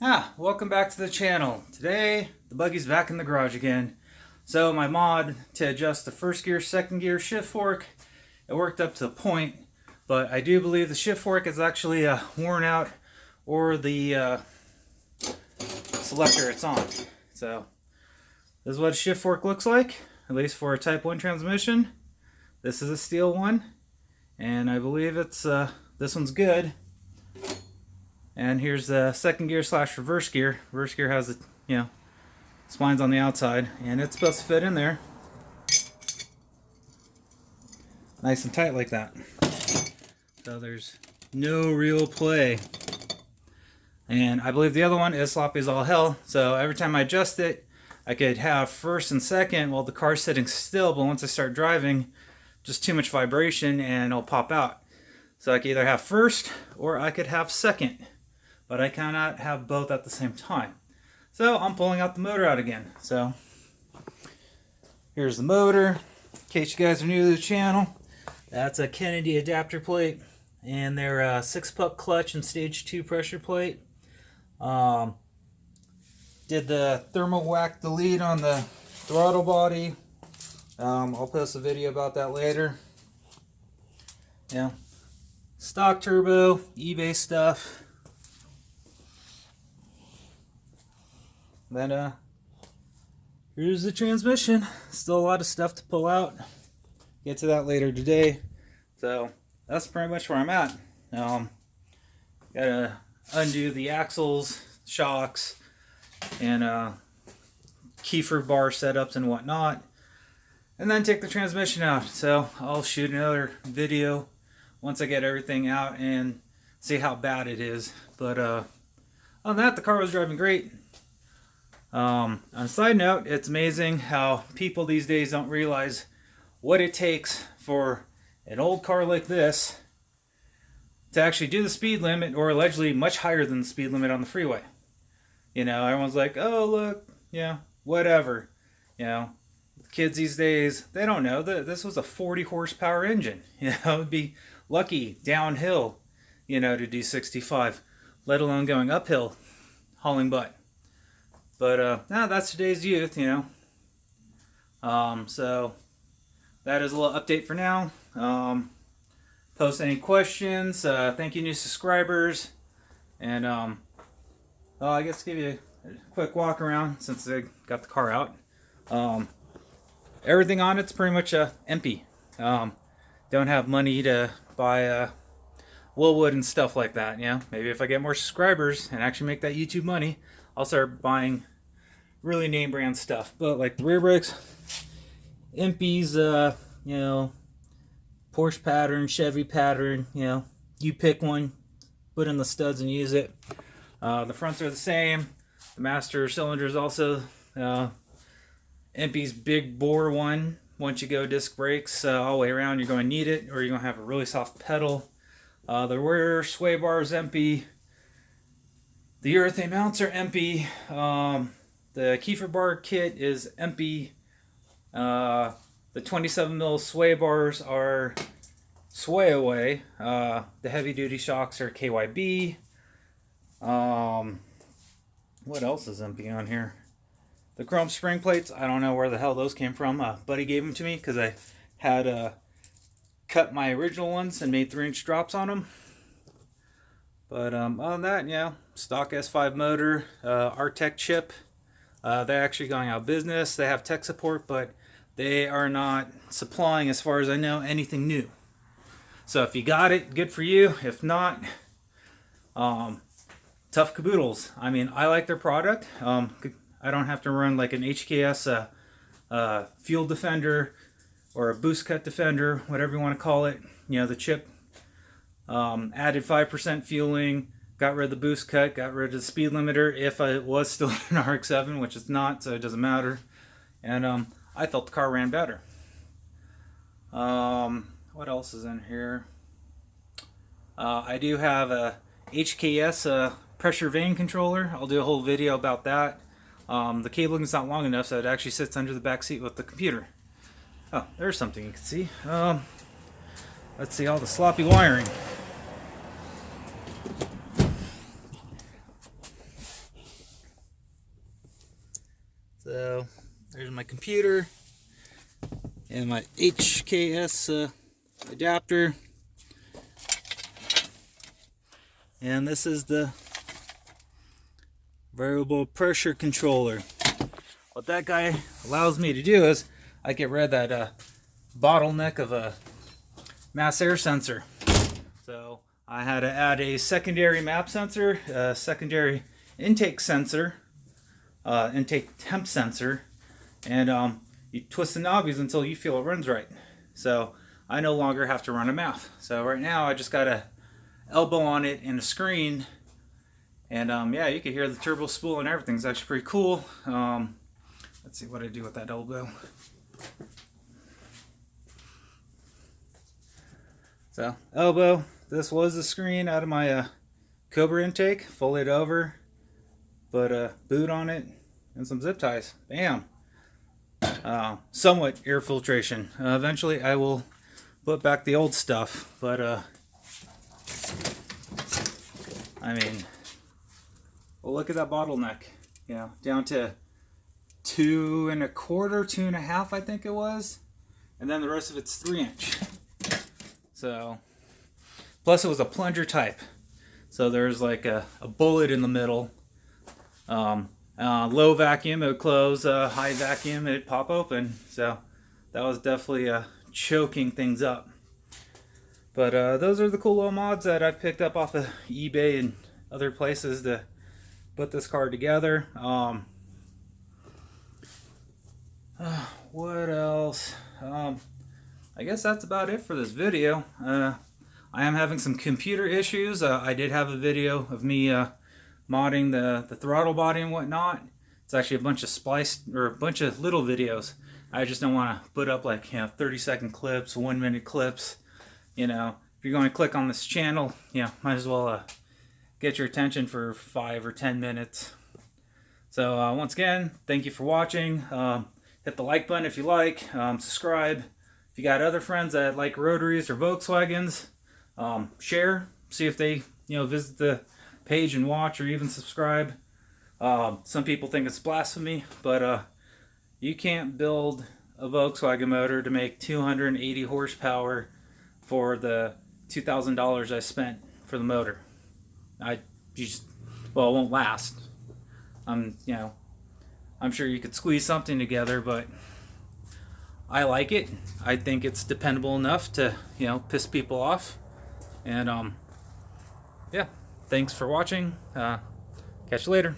Welcome back to the channel. Today, the buggy's back in the garage again. So my mod to adjust the first gear, second gear shift fork, it worked up to the point, but I do believe the shift fork is actually worn out, or the selector it's on. So this is what a shift fork looks like, at least for a Type 1 transmission. This is a steel one, and I believe it's this one's good. And here's the second gear slash reverse gear. Reverse gear has the, splines on the outside, and it's supposed to fit in there nice and tight like that. So there's no real play. And I believe the other one is sloppy as all hell. So every time I adjust it, I could have first and second while the car's sitting still, but once I start driving, just too much vibration and it'll pop out. So I could either have first or I could have second, but I cannot have both at the same time. So I'm pulling out the motor out again. So here's the motor. In case you guys are new to the channel, that's a Kennedy adapter plate, and their 6-puck clutch and stage 2 pressure plate. Did the thermal whack delete on the throttle body. I'll post a video about that later. Stock turbo, eBay stuff. Then here's the transmission. Still a lot of stuff to pull out. Get to that later today. So that's pretty much where I'm at. Gotta undo the axles, shocks, and Kiefer bar setups and whatnot, and then take the transmission out. So I'll shoot another video once I get everything out and see how bad it is. But other than that, the car was driving great. On a side note, it's amazing how people these days don't realize what it takes for an old car like this to actually do the speed limit, or allegedly much higher than the speed limit on the freeway. Everyone's like, oh look, whatever. Kids these days, they don't know that this was a 40 horsepower engine. It'd be lucky downhill, to do 65, let alone going uphill, hauling butt. But that's today's youth, So that is a little update for now. Post any questions. Thank you, new subscribers. And I guess give you a quick walk around since I got the car out. Everything on it's pretty much empty. Don't have money to buy Willwood and stuff like that. Maybe if I get more subscribers and actually make that YouTube money, I'll start buying really name brand stuff. But like the rear brakes, Impy's, Porsche pattern, Chevy pattern, you pick one, put in the studs and use it. The fronts are the same. The master cylinder is also Impy's big bore one. Once you go disc brakes all the way around, you're going to need it, or you're going to have a really soft pedal. The rear sway bar is Impy. The urethane mounts are Impy. The Kiefer bar kit is Impy. The 27mm sway bars are Sway Away. The heavy duty shocks are KYB. What else is Impy on here? The chrome spring plates, I don't know where the hell those came from. Buddy gave them to me because I had cut my original ones and made 3-inch drops on them. But other than that, stock S5 motor, Artec chip. They're actually going out of business. They have tech support, but they are not supplying, as far as I know, anything new. So if you got it, good for you. If not, tough caboodles. I mean, I like their product. I don't have to run like an HKS fuel defender or a boost cut defender, whatever you want to call it. The chip added 5% fueling, got rid of the boost cut, got rid of the speed limiter if it was still an RX-7, which it's not, so it doesn't matter. And I felt the car ran better. What else is in here? I do have a HKS pressure vane controller. I'll do a whole video about that. The cabling is not long enough, so it actually sits under the back seat with the computer. Oh, there's something you can see. Let's see all the sloppy wiring. So there's my computer and my HKS adapter, and this is the variable pressure controller. What that guy allows me to do is I get rid of that bottleneck of a mass air sensor. So I had to add a secondary map sensor, a secondary intake sensor, intake temp sensor, and you twist the knobbies until you feel it runs right. So I no longer have to run a map. So right now I just got a elbow on it and a screen, and yeah, you can hear the turbo spool and everything. It's actually pretty cool. Let's see what I do with that elbow. So elbow, this was the screen out of my Cobra intake, fold it over, put a boot on it, and some zip ties. Bam! Somewhat air filtration. Eventually I will put back the old stuff, but I mean, well, look at that bottleneck. You know, down to 2 1/4, 2 1/2, I think it was, and then the rest of it's 3-inch. So, plus it was a plunger type, so there's like a bullet in the middle. Low vacuum, it would close. High vacuum, it'd pop open. So that was definitely choking things up. But those are the cool little mods that I've picked up off of eBay and other places to put this car together. What else? I guess that's about it for this video. I am having some computer issues. I did have a video of me modding the throttle body and whatnot. It's actually a bunch of spliced, or a bunch of little videos. I just don't want to put up like 30-second clips, 1-minute clips. You know, if you're going to click on this channel, might as well get your attention for 5 or 10 minutes. So once again, thank you for watching. Hit the like button if you like. Subscribe. If you got other friends that like Rotaries or Volkswagens, share. See if they visit the page and watch or even subscribe. Some people think it's blasphemy, but you can't build a Volkswagen motor to make 280 horsepower for the $2,000 I spent for the motor. Well, it won't last. I'm sure you could squeeze something together, but I like it. I think it's dependable enough to, piss people off. And yeah, thanks for watching. Catch you later.